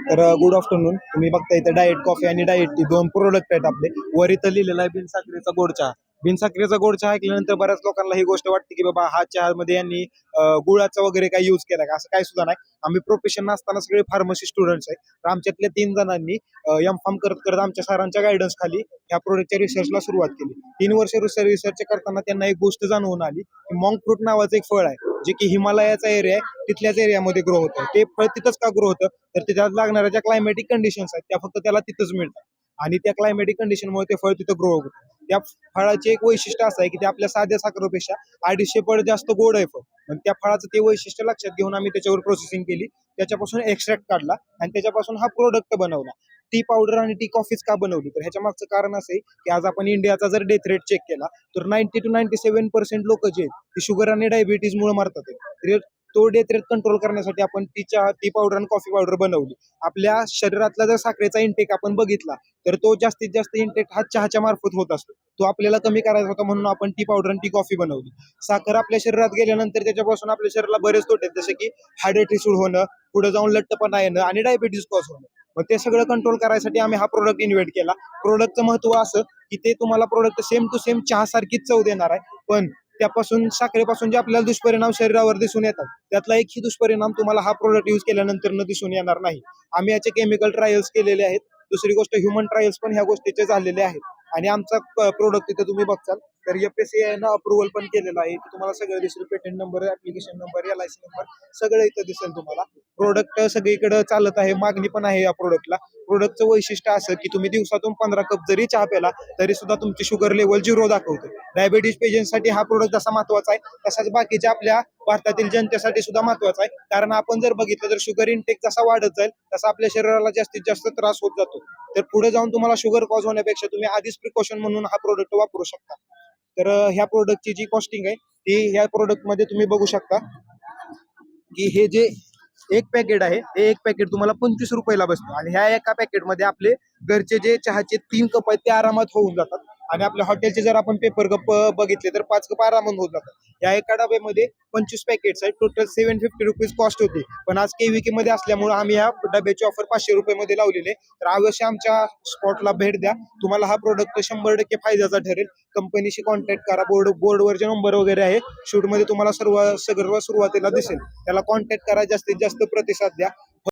तर good afternoon. तुम्ही बघता इथे डाएट कॉफी आणि डाएट टी दोन प्रोडक्ट आहेत आपले. वर इथं लिहिलेलं आहे बिनसाखरेचा गोड चहा. बिनसाखरेचा गोड चहा ऐकल्यानंतर बऱ्याच लोकांना ही गोष्ट वाटते की बाबा हा चहामध्ये यांनी गुळाचा वगैरे काही यूज केला का, असं काही सुद्धा नाही. आम्ही प्रोफेशन असताना सगळे फार्मसी स्टुडंट्स आहेत. तर आमच्यातल्या 3 जणांनी एम फार्म करत करत आमच्या सरांच्या गायडन्स खाली ह्या प्रोडक्टच्या रिसर्चला सुरुवात केली. 3 वर्ष रिसर्च करताना त्यांना एक गोष्ट जाणवून आली की मॉन्क फ्रूट नावाचं एक फळ आहे, जे की हिमालयाचा एरिया आहे तिथल्याच एरियामध्ये ग्रो होतं. ते फळ तिथंच का ग्रो होतं, तर त्याच्यात लागणाऱ्या ज्या क्लायमॅटिक कंडिशन्स आहेत त्या फक्त त्याला तिथंच मिळतात. आणि त्या क्लायमॅटिक कंडिशनमुळे ते फळ तिथं ग्रो होतं. त्या फळाचे एक वैशिष्ट्य असं आहे की ते आपल्या साध्या साखरेपेक्षा 250 पट जास्त गोड आहे फळ. पण त्या फळाचं ते वैशिष्ट्य लक्षात घेऊन आम्ही त्याच्यावर प्रोसेसिंग केली, त्याच्यापासून एक्स्ट्रॅक्ट काढला आणि त्याच्यापासून हा प्रोडक्ट बनवला. टी पावडर आणि टी कॉफीच का बनवली, तर ह्याच्या मागचं कारण असं आहे की आज आपण इंडियाचा जर डेथ रेट चेक केला तर 90 to 97% लोक जे आहेत ते शुगर आणि डायबिटीजमुळे मरतात. तर तो डेथ रेट कंट्रोल करण्यासाठी आपण टी पावडर आणि कॉफी पावडर बनवली. आपल्या शरीरातला जर साखरेचा इंटेक आपण बघितला तर तो जास्तीत जास्त इंटेक हा चहाच्या मार्फत होत असतो. तो आपल्याला कमी करायचा होता म्हणून आपण टी पावडर आणि टी कॉफी बनवली. साखर आपल्या शरीरात गेल्यानंतर त्याच्यापासून आपल्या शरीराला बरेच तोटे आहेत, जसे की हार्ट सूड होणं, पुढे जाऊन लठ्ठपणा येणं आणि डायबिटीज कॉज होणं. मग ते सगळं कंट्रोल करायसाठी आम्ही हा प्रोडक्ट इन्व्हेंट केला. प्रोडक्टचं महत्व असं की ते तुम्हाला प्रोडक्ट सेम टू सेम चहा सारखीच चव देणार आहे, पण त्यापासून साखरेपासून जे आपल्याला दुष्परिणाम शरीरावर दिसून येतात त्यातला एकही दुष्परिणाम तुम्हाला हा प्रोडक्ट यूज केल्यानंतर न दिसून येणार नाही. आम्ही याचे केमिकल ट्रायल्स केलेले आहेत. दुसरी गोष्ट ह्युमन ट्रायल्स पण ह्या गोष्टीचे झालेले आहेत. आणि आमचा प्रोडक्ट इथे तुम्ही बघताल तर FSCI न अप्रुव्हल पण केलेलं आहे. तुम्हाला सगळं दिसेल, patent number, application number, LIC number सगळं इथं दिसेल तुम्हाला. प्रोडक्ट सगळीकडे चालत आहे, मागणी पण आहे या प्रोडक्टला. प्रोडक्टचं वैशिष्ट्य असं की तुम्ही दिवसातून 15 कप जरी चहा प्याला तरी सुद्धा तुमची शुगर लेवल 0 दाखवते. डायबिटीज पेशंटसाठी हा प्रोडक्ट जसा महत्वाचा आहे तसाच बाकीच्या आपल्या भारतातील जनतेसाठी सुद्धा महत्वाचा आहे. कारण आपण जर बघितलं तर शुगर इंटेक जसा वाढत जाईल तसा आपल्या शरीराला जास्तीत जास्त त्रास होत जातो. तर पुढे जाऊन तुम्हाला शुगर कॉज होण्यापेक्षा तुम्ही आधीच प्रिकॉशन म्हणून हा प्रोडक्ट वापरू शकता. तर ह्या प्रोडक्टची जी कॉस्टिंग आहे ती ह्या प्रोडक्टमध्ये तुम्ही बघू शकता की हे जे एक पॅकेट आहे हे एक पॅकेट तुम्हाला 25 रुपयाला बसतो. आणि ह्या एका पॅकेटमध्ये आपले घरचे जे चहाचे 3 कप आहेत ते आरामात होऊन जातात. आणि आपल्या हॉटेलचे जर आपण पेपर कप बघितले तर 5 कप आरामात होऊन जातात. या एका डब्यामध्ये 25 पॅकेट्स आहेत. टोटल 750 रुपीज कॉस्ट होती, पण आज KVK मध्ये असल्यामुळे आम्ही या डब्याची ऑफर 500 रुपये लावलेली आहे. तर अवश्य आमच्या स्पॉटला भेट द्या, तुम्हाला हा प्रोडक्ट 100% फायद्याचा ठरेल. कंपनीशी कॉन्टॅक्ट करा. बोर्डवरचे नंबर वगैरे आहे, शूटमध्ये तुम्हाला सगळं सुरुवातीला दिसेल, त्याला कॉन्टॅक्ट करा, जास्तीत जास्त प्रतिसाद द्या.